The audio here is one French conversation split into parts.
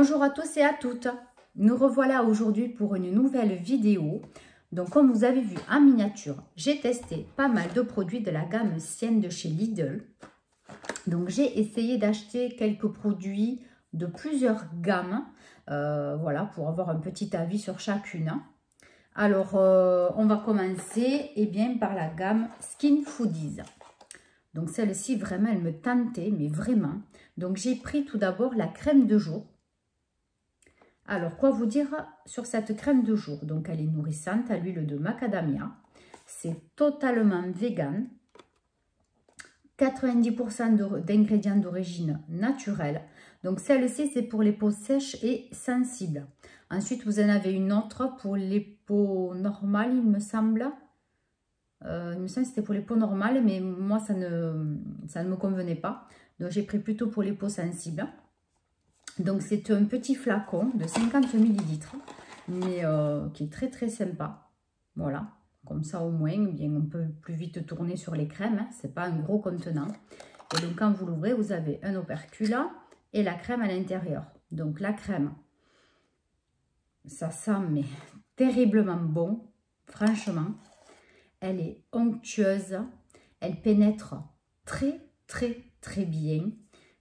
Bonjour à tous et à toutes. Nous revoilà aujourd'hui pour une nouvelle vidéo. Donc comme vous avez vu en miniature, j'ai testé pas mal de produits de la gamme Sienne de chez Lidl. Donc j'ai essayé d'acheter quelques produits de plusieurs gammes. Voilà, pour avoir un petit avis sur chacune. Alors on va commencer par la gamme Skin Foodies. Donc celle-ci vraiment elle me tentait, mais vraiment. Donc j'ai pris tout d'abord la crème de jour. Alors, quoi vous dire sur cette crème de jour? Donc, elle est nourrissante à l'huile de macadamia. C'est totalement vegan. 90% d'ingrédients d'origine naturelle. Donc, celle-ci, c'est pour les peaux sèches et sensibles. Ensuite, vous en avez une autre pour les peaux normales, il me semble. Il me semble que c'était pour les peaux normales, mais moi, ça ne me convenait pas. Donc, j'ai pris plutôt pour les peaux sensibles. Donc, c'est un petit flacon de 50 ml, mais qui est très, très sympa. Voilà, comme ça au moins, bien, on peut plus vite tourner sur les crèmes. Hein. Ce n'est pas un gros contenant. Et donc, quand vous l'ouvrez, vous avez un opercule et la crème à l'intérieur. Donc, la crème, ça sent mais terriblement bon. Franchement, elle est onctueuse. Elle pénètre très, très, très bien.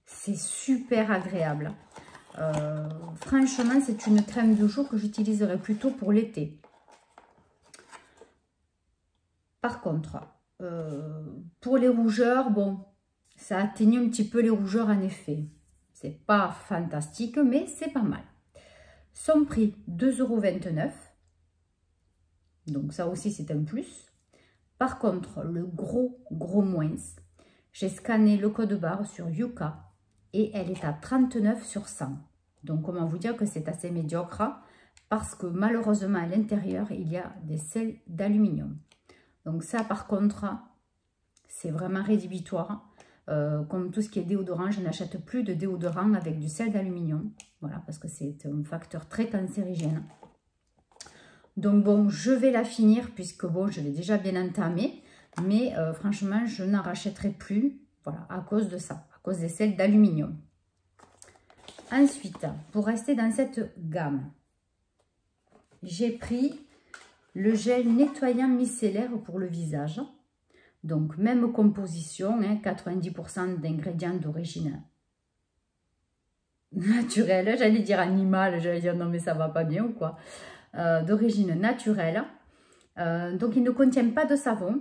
C'est super agréable. Franchement, c'est une crème de jour que j'utiliserai plutôt pour l'été. Par contre, pour les rougeurs, bon, ça atténue un petit peu les rougeurs en effet. C'est pas fantastique, mais c'est pas mal. Son prix, 2,29 €. Donc ça aussi, c'est un plus. Par contre, le gros moins, j'ai scanné le code barre sur Yuka et elle est à 39 sur 100. Donc, comment vous dire que c'est assez médiocre parce que malheureusement, à l'intérieur, il y a des sels d'aluminium. Donc ça, par contre, c'est vraiment rédhibitoire. Comme tout ce qui est déodorant, je n'achète plus de déodorant avec du sel d'aluminium. Voilà, parce que c'est un facteur très cancérigène. Donc bon, je vais la finir puisque bon, je l'ai déjà bien entamée. Mais franchement, je n'en rachèterai plus. Voilà, à cause de ça, à cause des sels d'aluminium. Ensuite, pour rester dans cette gamme, j'ai pris le gel nettoyant micellaire pour le visage. Donc, même composition, hein, 90% d'ingrédients d'origine naturelle. J'allais dire animale, j'allais dire non mais ça va pas bien ou quoi. D'origine naturelle. Donc, il ne contient pas de savon.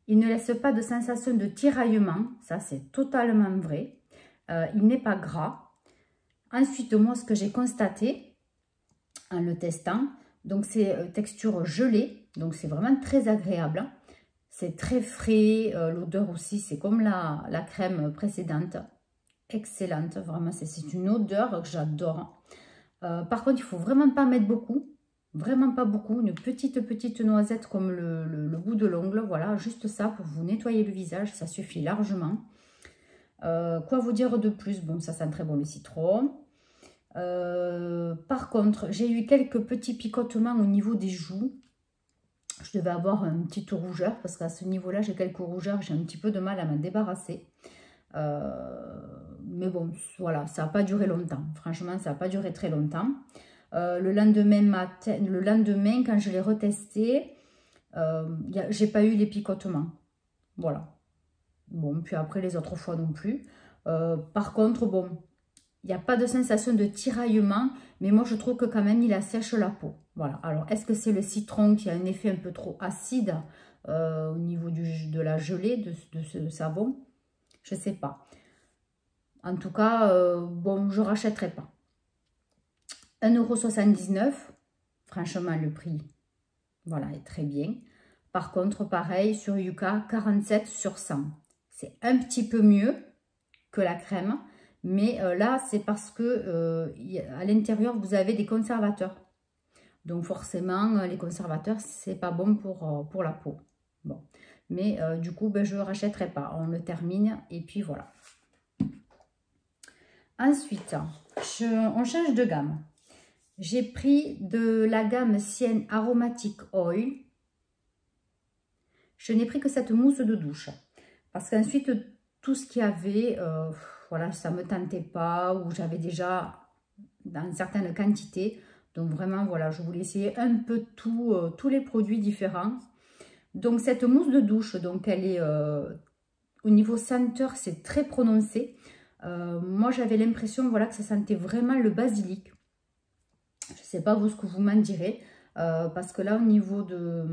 Il ne laisse pas de sensation de tiraillement. Ça, c'est totalement vrai. Il n'est pas gras. Ensuite, moi, ce que j'ai constaté en le testant, donc c'est texture gelée, donc c'est vraiment très agréable. C'est très frais, l'odeur aussi, c'est comme la crème précédente. Excellente, vraiment, c'est une odeur que j'adore. Par contre, il ne faut vraiment pas mettre beaucoup, vraiment pas beaucoup. Une petite noisette comme le bout de l'ongle, voilà, juste ça pour vous nettoyer le visage, ça suffit largement. Quoi vous dire de plus? Bon, ça sent très bon le citron. Par contre, j'ai eu quelques petits picotements au niveau des joues. Je devais avoir une petite rougeur parce qu'à ce niveau-là, j'ai quelques rougeurs. J'ai un petit peu de mal à m'en débarrasser. Mais bon, voilà, ça n'a pas duré longtemps. Franchement, ça n'a pas duré très longtemps. Le lendemain, quand je l'ai retesté, j'ai pas eu les picotements. Voilà. Bon, puis après, les autres fois non plus. Par contre, bon, il n'y a pas de sensation de tiraillement, mais moi, je trouve que quand même, il assèche la peau. Voilà. Alors, est-ce que c'est le citron qui a un effet un peu trop acide au niveau de la gelée de ce savon? Je ne sais pas. En tout cas, bon, je ne rachèterai pas. 1,79 €. Franchement, le prix, voilà, est très bien. Par contre, pareil, sur Yuka, 47 sur 100. C'est un petit peu mieux que la crème. Mais là, c'est parce que à l'intérieur, vous avez des conservateurs. Donc forcément, les conservateurs, c'est pas bon pour la peau. Bon. Mais du coup, ben, je ne rachèterai pas. On le termine et puis voilà. Ensuite, on change de gamme. J'ai pris de la gamme Sienne Aromatic Oil. Je n'ai pris que cette mousse de douche. Parce qu'ensuite, tout ce qu'il y avait, voilà, ça ne me tentait pas. Ou j'avais déjà dans certaines quantités. Donc vraiment, voilà, je voulais essayer un peu tous les produits différents. Donc cette mousse de douche, donc elle est au niveau senteur, c'est très prononcé. Moi, j'avais l'impression, voilà, que ça sentait vraiment le basilic. Je ne sais pas vous ce que vous m'en direz. Parce que là, au niveau de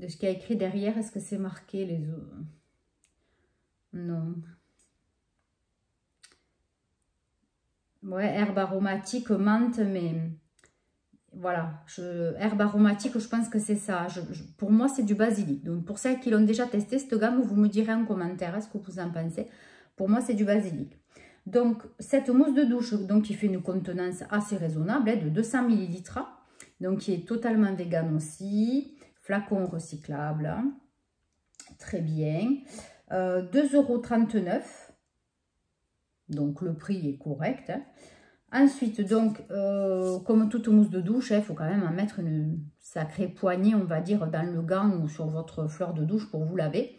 ce qu'il y a écrit derrière, est-ce que c'est marqué les... Non. Ouais, herbe aromatique, menthe, mais... Voilà, herbe aromatique, je pense que c'est ça. Pour moi, c'est du basilic. Donc, pour celles qui l'ont déjà testé, cette gamme, vous me direz en commentaire ce que vous en pensez. Pour moi, c'est du basilic. Donc, cette mousse de douche, donc, qui fait une contenance assez raisonnable, de 200 ml. Donc, qui est totalement vegan aussi. Flacon recyclable. Hein. Très bien. 2,39 €. Donc, le prix est correct. Hein. Ensuite, donc, comme toute mousse de douche, il faut quand même en mettre une sacrée poignée, on va dire, dans le gant ou sur votre fleur de douche pour vous laver.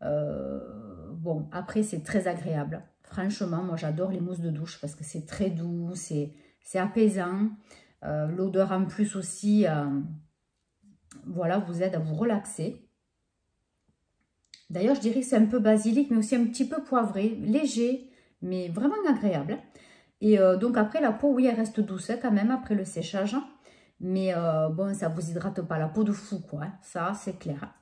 Bon, après, c'est très agréable. Franchement, moi, j'adore les mousses de douche parce que c'est très doux, c'est apaisant. L'odeur en plus aussi, voilà, vous aide à vous relaxer. D'ailleurs, je dirais que c'est un peu basilic, mais aussi un petit peu poivré, léger, mais vraiment agréable. Et donc après la peau, oui, elle reste douce quand même après le séchage. Mais bon, ça ne vous hydrate pas la peau de fou, quoi. Hein, ça, c'est clair.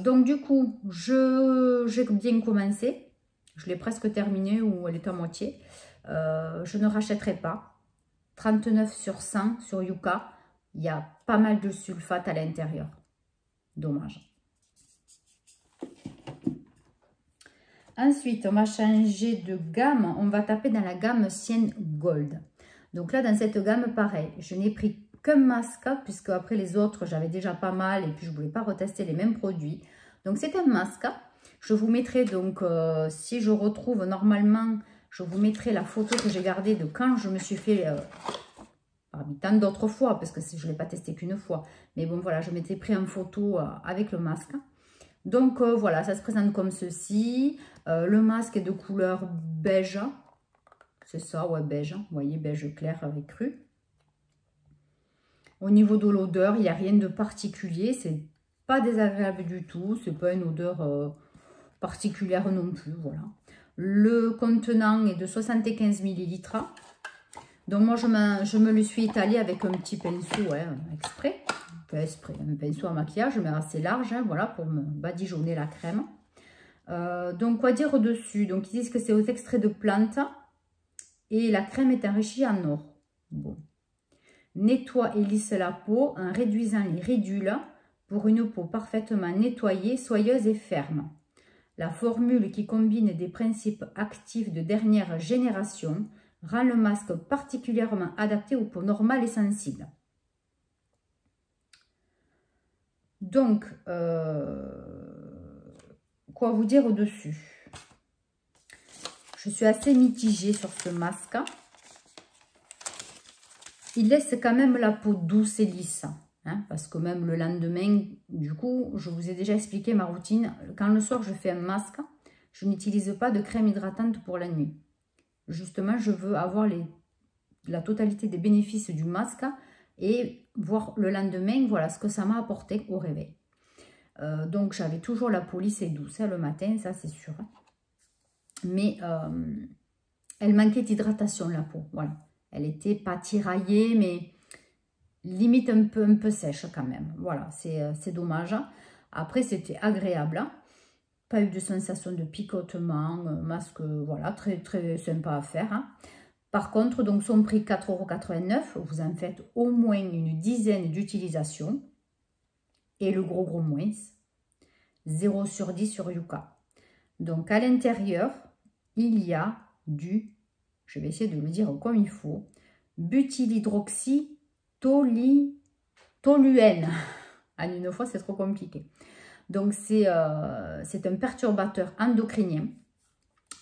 Donc du coup, j'ai bien commencé. Je l'ai presque terminé ou elle est à moitié. Je ne rachèterai pas. 39 sur 100 sur Yuka. Il y a pas mal de sulfate à l'intérieur. Dommage. Ensuite, on va changer de gamme. On va taper dans la gamme Sienne Gold. Donc là, dans cette gamme, pareil, je n'ai pris qu'un masque, puisque après les autres, j'avais déjà pas mal et puis je ne voulais pas retester les mêmes produits. Donc c'est un masque. Je vous mettrai donc, si je retrouve normalement, je vous mettrai la photo que j'ai gardée de quand je me suis fait, parmi tant d'autres fois, parce que je ne l'ai pas testé qu'une fois. Mais bon, voilà, je m'étais pris en photo avec le masque. Donc voilà, ça se présente comme ceci. Le masque est de couleur beige. C'est ça, ouais, beige. Vous voyez, beige clair avec cru. Au niveau de l'odeur, il n'y a rien de particulier. C'est pas désagréable du tout. C'est pas une odeur particulière non plus. Voilà. Le contenant est de 75 ml. Donc moi, je me le suis étalé avec un petit pinceau exprès. Un pinceau à maquillage, mais assez large, hein, voilà, pour me badigeonner la crème. Donc, quoi dire au-dessus? Donc, ils disent que c'est aux extraits de plantes et la crème est enrichie en or. Bon. Nettoie et lisse la peau en réduisant les ridules pour une peau parfaitement nettoyée, soyeuse et ferme. La formule qui combine des principes actifs de dernière génération rend le masque particulièrement adapté aux peaux normales et sensibles. Donc, quoi vous dire au-dessus? Je suis assez mitigée sur ce masque. Il laisse quand même la peau douce et lisse. Hein, parce que même le lendemain, du coup, je vous ai déjà expliqué ma routine. Quand le soir, je fais un masque, je n'utilise pas de crème hydratante pour la nuit. Justement, je veux avoir la totalité des bénéfices du masque et voir le lendemain, voilà ce que ça m'a apporté au réveil. Donc, j'avais toujours la peau lisse et douce le matin, ça c'est sûr. Mais elle manquait d'hydratation, la peau. Voilà. Elle n'était pas tiraillée, mais limite un peu sèche quand même. Voilà, c'est dommage. Après, c'était agréable. Pas eu de sensation de picotement. Masque, voilà, très, très sympa à faire. Hein. Par contre, donc son prix 4,89 €. Vous en faites au moins une dizaine d'utilisations. Et le gros moins, 0 sur 10 sur Yuka. Donc, à l'intérieur, il y a du, je vais essayer de le dire comme il faut, butylhydroxytoluène. En une fois, c'est trop compliqué. Donc, c'est un perturbateur endocrinien.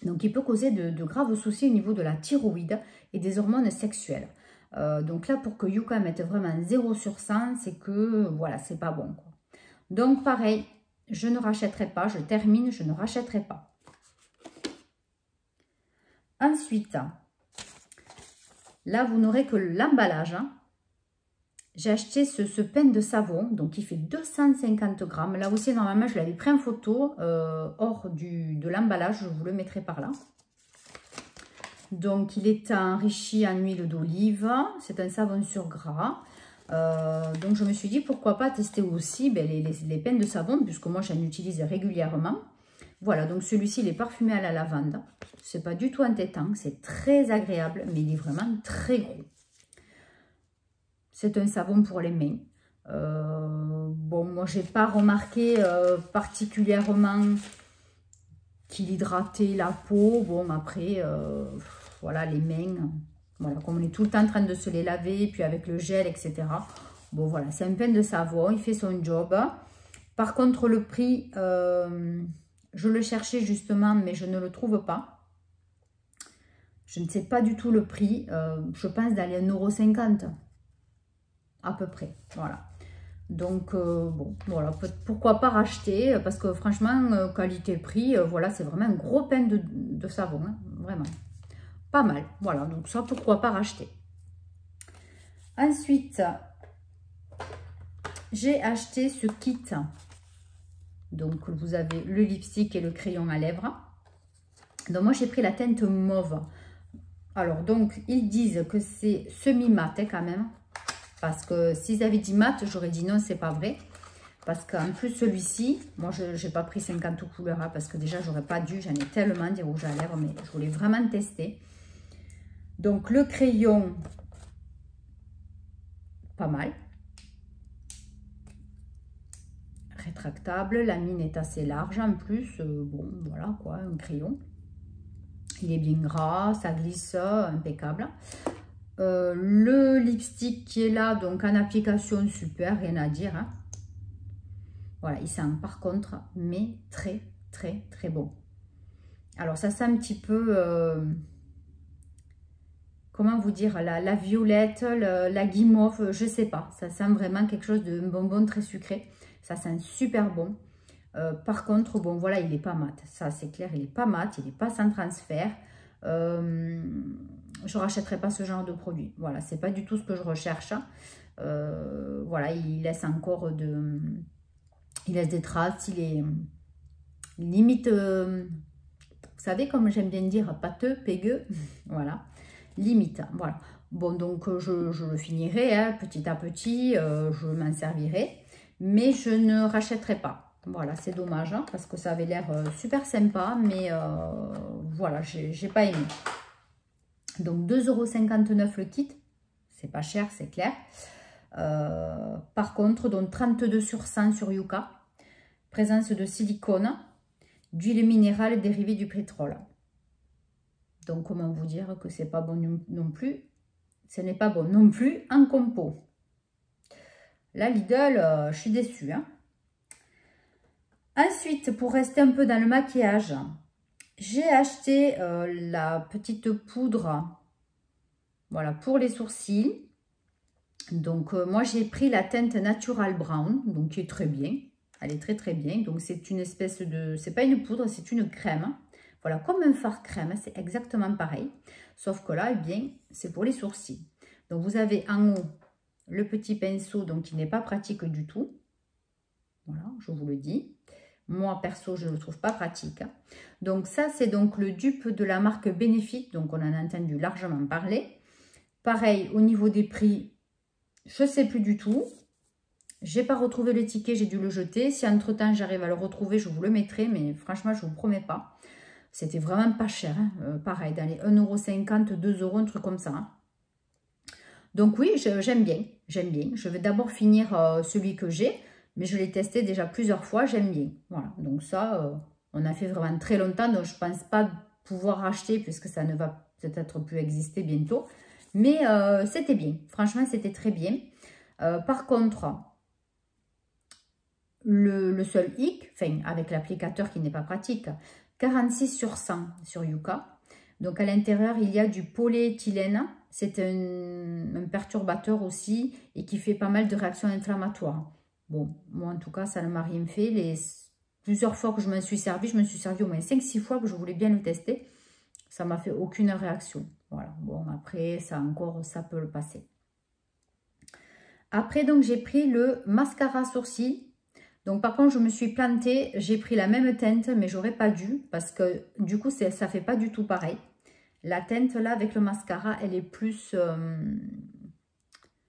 Donc, il peut causer de graves soucis au niveau de la thyroïde et des hormones sexuelles. Donc là, pour que Yuka mette vraiment 0 sur 100, c'est que, voilà, c'est pas bon, quoi. Donc, pareil, je ne rachèterai pas. Je termine, je ne rachèterai pas. Ensuite, Là, vous n'aurez que l'emballage. Hein. J'ai acheté ce pain de savon, donc il fait 250 grammes. Là aussi, normalement, je l'avais pris en photo hors de l'emballage. Je vous le mettrai par là. Donc, il est enrichi en huile d'olive. C'est un savon sur gras. Donc, je me suis dit, pourquoi pas tester aussi les pains de savon, puisque moi, j'en utilise régulièrement. Voilà, donc celui-ci, il est parfumé à la lavande. C'est pas du tout entêtant. C'est très agréable, mais il est vraiment très gros. C'est un savon pour les mains. Bon, moi, j'ai pas remarqué particulièrement qu'il hydratait la peau. Bon, après, voilà, les mains, voilà, comme on est tout le temps en train de se les laver, puis avec le gel, etc. Bon, voilà, c'est un pain de savon, il fait son job. Par contre, le prix, je le cherchais justement, mais je ne le trouve pas. Je ne sais pas du tout le prix. Je pense d'aller 1,50 € à peu près, voilà. Donc, bon, voilà, pourquoi pas racheter, parce que franchement, qualité-prix, voilà, c'est vraiment un gros pain de savon, hein, vraiment. Pas mal, voilà, donc ça, pourquoi pas racheter. Ensuite, j'ai acheté ce kit. Donc, vous avez le lipstick et le crayon à lèvres. Donc, moi, j'ai pris la teinte mauve. Alors, donc, ils disent que c'est semi-mat, hein, quand même. Parce que s'ils avaient dit mat, j'aurais dit non, c'est pas vrai. Parce qu'en plus, celui-ci, moi, je n'ai pas pris 50 couleurs, hein, parce que déjà, j'aurais pas dû. J'en ai tellement des rouges à lèvres, mais je voulais vraiment tester. Donc, le crayon, pas mal. Rétractable. La mine est assez large en plus. Bon, voilà quoi, un crayon. Il est bien gras, ça glisse, impeccable. Le lipstick qui est là, donc en application, super, rien à dire. Hein. Voilà, il sent par contre, mais très, très, très bon. Alors, ça sent un petit peu, comment vous dire, la violette, la guimauve, je sais pas. Ça sent vraiment quelque chose de bonbon très sucré. Ça sent super bon. Par contre, bon, voilà, il n'est pas mat. Ça, c'est clair, il n'est pas mat, il n'est pas sans transfert. Je ne rachèterai pas ce genre de produit. Voilà, c'est pas du tout ce que je recherche. Voilà, il laisse encore il laisse des traces, il est limite, vous savez, comme j'aime bien dire, pâteux, pégueux. Voilà, limite, voilà. Bon, donc, je le finirai hein, petit à petit, je m'en servirai. Mais je ne rachèterai pas. Voilà, c'est dommage, hein, parce que ça avait l'air super sympa, mais voilà, j'ai pas aimé. Donc, 2,59 € le kit. C'est pas cher, c'est clair. Par contre, donc 32 sur 100 sur Yuka. Présence de silicone, d'huile minérale dérivée du pétrole. Donc, comment vous dire que c'est pas bon non plus. Ce n'est pas bon non plus en compo. Là, Lidl, je suis déçue. Hein. Ensuite, pour rester un peu dans le maquillage, j'ai acheté la petite poudre, voilà, pour les sourcils. Donc, moi, j'ai pris la teinte Natural Brown, donc qui est très bien. Elle est très, très bien. Donc, c'est une espèce de... C'est pas une poudre, c'est une crème. Voilà, comme un fard crème, c'est exactement pareil. Sauf que là, eh bien, c'est pour les sourcils. Donc, vous avez en haut le petit pinceau, donc qui n'est pas pratique du tout. Voilà, je vous le dis. Moi, perso, je ne le trouve pas pratique. Donc, ça, c'est donc le dupe de la marque Benefit. Donc, on en a entendu largement parler. Pareil, au niveau des prix, je ne sais plus du tout. Je n'ai pas retrouvé le ticket, j'ai dû le jeter. Si entre-temps, j'arrive à le retrouver, je vous le mettrai. Mais franchement, je ne vous promets pas. C'était vraiment pas cher. Hein. Pareil, dans les 1,50 €, 2 €, un truc comme ça. Hein. Donc oui, j'aime bien. J'aime bien. Je vais d'abord finir celui que j'ai. Mais je l'ai testé déjà plusieurs fois, j'aime bien. Voilà, donc ça, on a fait vraiment très longtemps. Donc je ne pense pas pouvoir racheter puisque ça ne va peut-être plus exister bientôt. Mais c'était bien. Franchement, c'était très bien. Par contre, le seul hic, enfin avec l'applicateur qui n'est pas pratique, 46 sur 100 sur Yuka. Donc à l'intérieur, il y a du polyéthylène. C'est un perturbateur aussi et qui fait pas mal de réactions inflammatoires. Bon, moi en tout cas, ça ne m'a rien fait. Plusieurs fois que je me suis servi au moins 5-6 fois que je voulais bien le tester. Ça m'a fait aucune réaction. Voilà, bon, après, ça encore, ça peut le passer. Après, donc, j'ai pris le mascara sourcil. Donc, par contre, je me suis plantée. J'ai pris la même teinte, mais j'aurais pas dû. Parce que, du coup, ça fait pas du tout pareil. La teinte, là, avec le mascara, elle est plus...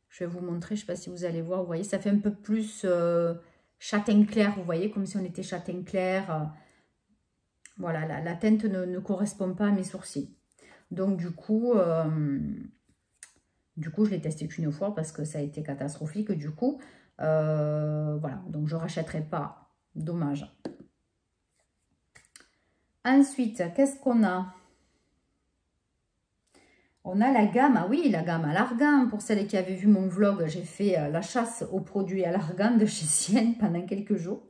je vais vous montrer, je sais pas si vous allez voir. Vous voyez, ça fait un peu plus châtain clair. Vous voyez, comme si on était châtain clair. Voilà, la teinte ne correspond pas à mes sourcils. Donc, du coup, je l'ai testé qu'une fois parce que ça a été catastrophique. Du coup, voilà. Donc, je ne rachèterai pas. Dommage. Ensuite, qu'est-ce qu'on a? On a la gamme, ah oui, la gamme à l'argan. Pour celles qui avaient vu mon vlog, j'ai fait la chasse aux produits à l'argan de chez Sienne pendant quelques jours.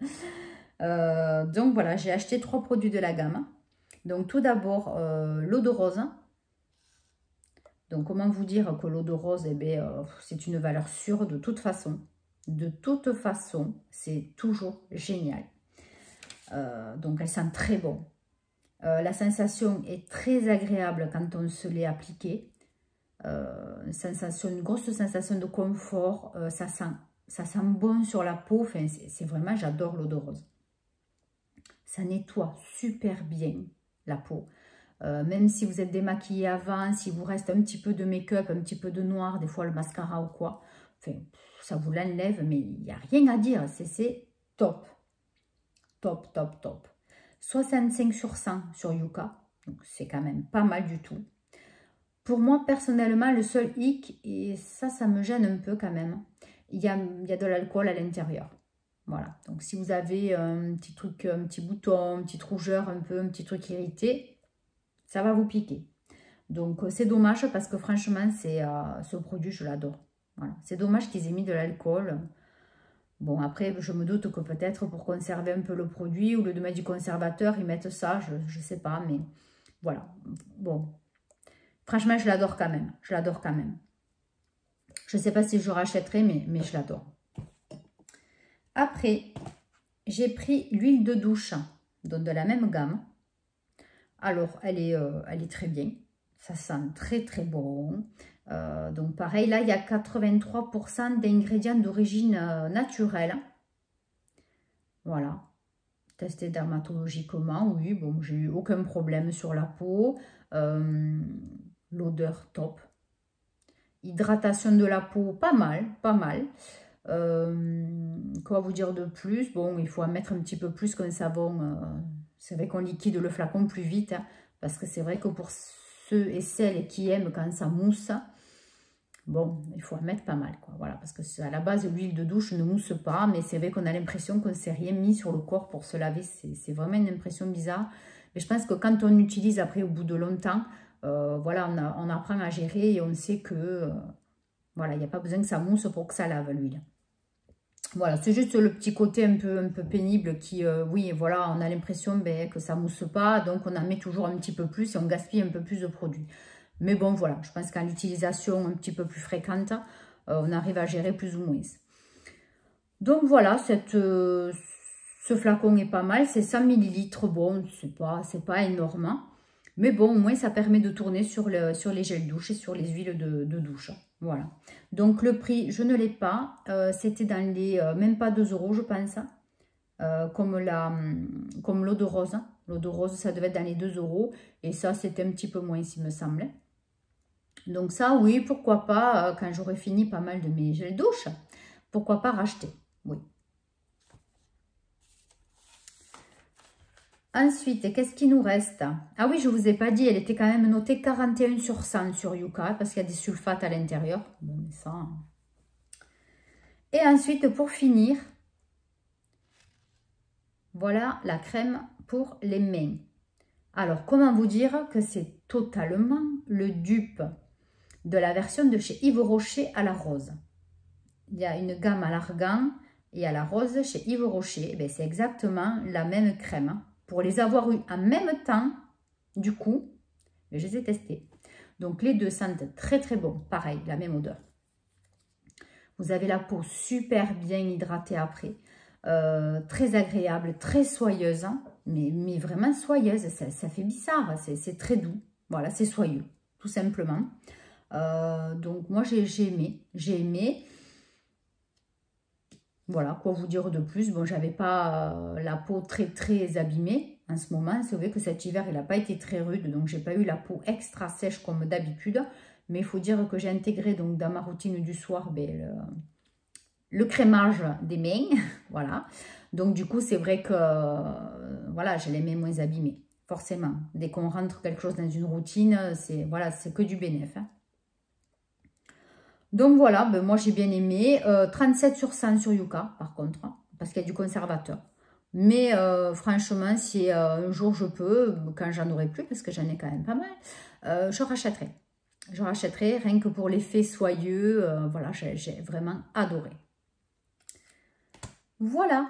Donc, voilà, j'ai acheté 3 produits de la gamme. Donc, tout d'abord, l'eau de rose. Donc, comment vous dire que l'eau de rose, eh bien, c'est une valeur sûre de toute façon. De toute façon, c'est toujours génial. Donc, elle sent très bon. La sensation est très agréable quand on se l'est appliqué. Une grosse sensation de confort. Ça sent bon sur la peau. Enfin, c'est vraiment, j'adore l'eau de rose. Ça nettoie super bien la peau. Même si vous êtes démaquillé avant, si vous reste un petit peu de make-up, un petit peu de noir, des fois le mascara ou quoi, enfin, ça vous l'enlève, mais il n'y a rien à dire, c'est top. Top, top, top. 65 sur 100 sur Yuka, donc c'est quand même pas mal du tout. Pour moi, personnellement, le seul hic, et ça me gêne un peu quand même, il y a de l'alcool à l'intérieur. Voilà, donc si vous avez un petit truc, un petit bouton, une petite rougeur, un petit truc irrité, ça va vous piquer. Donc, c'est dommage parce que franchement, ce produit, je l'adore. Voilà. C'est dommage qu'ils aient mis de l'alcool. Bon, après, je me doute que peut-être pour conserver un peu le produit, au lieu de mettre du conservateur, ils mettent ça, je ne sais pas, mais voilà. Bon, franchement, je l'adore quand même. Je l'adore quand même. Je ne sais pas si je rachèterai, mais je l'adore. Après, j'ai pris l'huile de douche, donc de la même gamme. Alors, elle est très bien. Ça sent très, très bon. Donc, pareil, là, il y a 83% d'ingrédients d'origine naturelle. Voilà. Testé dermatologiquement, oui. Bon, j'ai eu aucun problème sur la peau. L'odeur, top. Hydratation de la peau, pas mal, pas mal. Quoi vous dire de plus? Bon, il faut en mettre un petit peu plus qu'un savon. C'est vrai qu'on liquide le flacon plus vite, hein, parce que c'est vrai que pour ceux et celles qui aiment quand ça mousse, bon, il faut en mettre pas mal, quoi. Voilà, parce que à la base, l'huile de douche ne mousse pas, mais c'est vrai qu'on a l'impression qu'on ne s'est rien mis sur le corps pour se laver. C'est vraiment une impression bizarre. Mais je pense que quand on utilise après, au bout de longtemps, voilà, on apprend à gérer et on sait que, voilà, il n'y a pas besoin que ça mousse pour que ça lave l'huile. Voilà, c'est juste le petit côté un peu pénible qui, oui, voilà, on a l'impression que ça ne mousse pas, donc on en met toujours un petit peu plus et on gaspille un peu plus de produits. Mais bon, voilà, je pense qu'en utilisation un petit peu plus fréquente, on arrive à gérer plus ou moins. Donc voilà, ce flacon est pas mal, c'est 100 ml, bon, c'est pas énorme, mais bon, au moins ça permet de tourner sur les gels douche et sur les huiles de douche. Voilà. Donc le prix, je ne l'ai pas. C'était dans les même pas 2 €, je pense. Comme l'eau de rose. L'eau de rose, ça devait être dans les 2 €. Et ça, c'était un petit peu moins, il me semblait. Donc ça, oui, pourquoi pas, quand j'aurai fini pas mal de mes gels douche, pourquoi pas racheter. Oui. Ensuite, qu'est-ce qui nous reste? Ah oui, je ne vous ai pas dit, elle était quand même notée 41 sur 100 sur Yuka, parce qu'il y a des sulfates à l'intérieur. Bon, mais ça... Et ensuite, pour finir, voilà la crème pour les mains. Alors, comment vous dire que c'est totalement le dupe de la version de chez Yves Rocher à la rose. Il y a une gamme à l'argan et à la rose chez Yves Rocher. Eh c'est exactement la même crème. Pour les avoir eu en même temps, du coup, je les ai testés. Donc, les deux sentent très, très bon. Pareil, la même odeur. Vous avez la peau super bien hydratée après. Très agréable, très soyeuse. Hein, mais vraiment soyeuse. Ça fait bizarre. C'est très doux. Voilà, c'est soyeux. tout simplement. Donc moi j'ai aimé. Voilà, quoi vous dire de plus. Bon, j'avais pas la peau très abîmée en ce moment. C'est vrai que cet hiver, il n'a pas été très rude, donc j'ai pas eu la peau extra sèche comme d'habitude. Mais il faut dire que j'ai intégré donc dans ma routine du soir le crémage des mains. Voilà. Donc du coup, c'est vrai que voilà, j'ai les mains moins abîmées. Forcément. Dès qu'on rentre quelque chose dans une routine, c'est voilà, c'est que du bénéf. Hein. Donc voilà, ben moi j'ai bien aimé. 37 sur 100 sur Yuka, par contre, hein, parce qu'il y a du conservateur. Mais franchement, si un jour je peux, quand j'en aurai plus, parce que j'en ai quand même pas mal, je rachèterai. Je rachèterai rien que pour l'effet soyeux. Voilà, j'ai vraiment adoré. Voilà.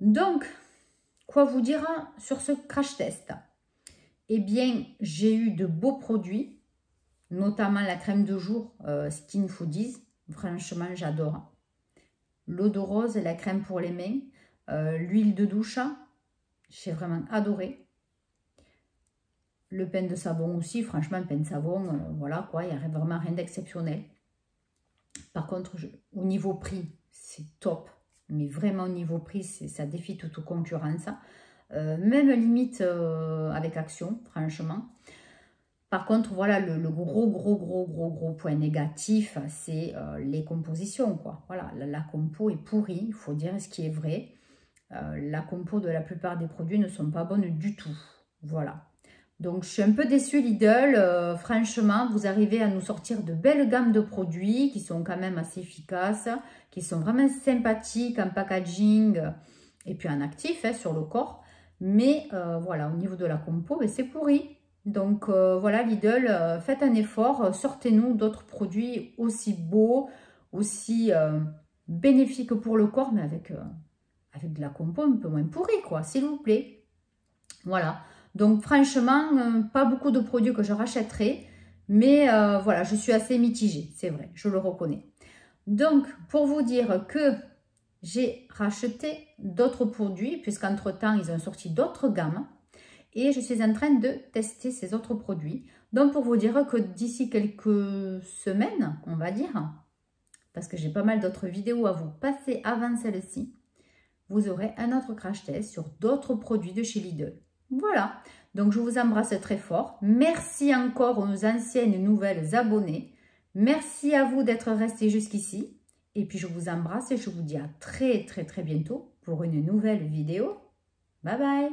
Donc, quoi vous dire sur ce crash test? Eh bien, j'ai eu de beaux produits, notamment la crème de jour Skin Foodies. Franchement, j'adore. L'eau de rose et la crème pour les mains. L'huile de douche, j'ai vraiment adoré. Le pain de savon aussi, franchement, le pain de savon, voilà quoi, il n'y a vraiment rien d'exceptionnel. Par contre, au niveau prix, c'est top. Mais vraiment au niveau prix, ça défie toute concurrence. Même limite avec Action, franchement. Par contre, voilà, le gros point négatif, c'est les compositions, quoi. Voilà, la compo est pourrie, il faut dire ce qui est vrai. La compo de la plupart des produits ne sont pas bonnes du tout. Voilà. Donc, je suis un peu déçue Lidl. Franchement, vous arrivez à nous sortir de belles gammes de produits qui sont quand même assez efficaces, qui sont vraiment sympathiques en packaging et puis en actif hein, sur le corps. Mais voilà, au niveau de la compo, ben, c'est pourri. Donc voilà Lidl, faites un effort, sortez-nous d'autres produits aussi beaux, aussi bénéfiques pour le corps, mais avec de la compo un peu moins pourrie quoi, s'il vous plaît. Voilà, donc franchement, pas beaucoup de produits que je rachèterai, mais voilà, je suis assez mitigée, c'est vrai, je le reconnais. Donc, pour vous dire que j'ai racheté d'autres produits, puisqu'entre-temps, ils ont sorti d'autres gammes, et je suis en train de tester ces autres produits. Donc, pour vous dire que d'ici quelques semaines, on va dire, parce que j'ai pas mal d'autres vidéos à vous passer avant celle-ci, vous aurez un autre crash test sur d'autres produits de chez Lidl. Voilà, donc je vous embrasse très fort. Merci encore aux anciennes et nouvelles abonnés. Merci à vous d'être restés jusqu'ici. Et puis je vous embrasse et je vous dis à très bientôt pour une nouvelle vidéo. Bye bye.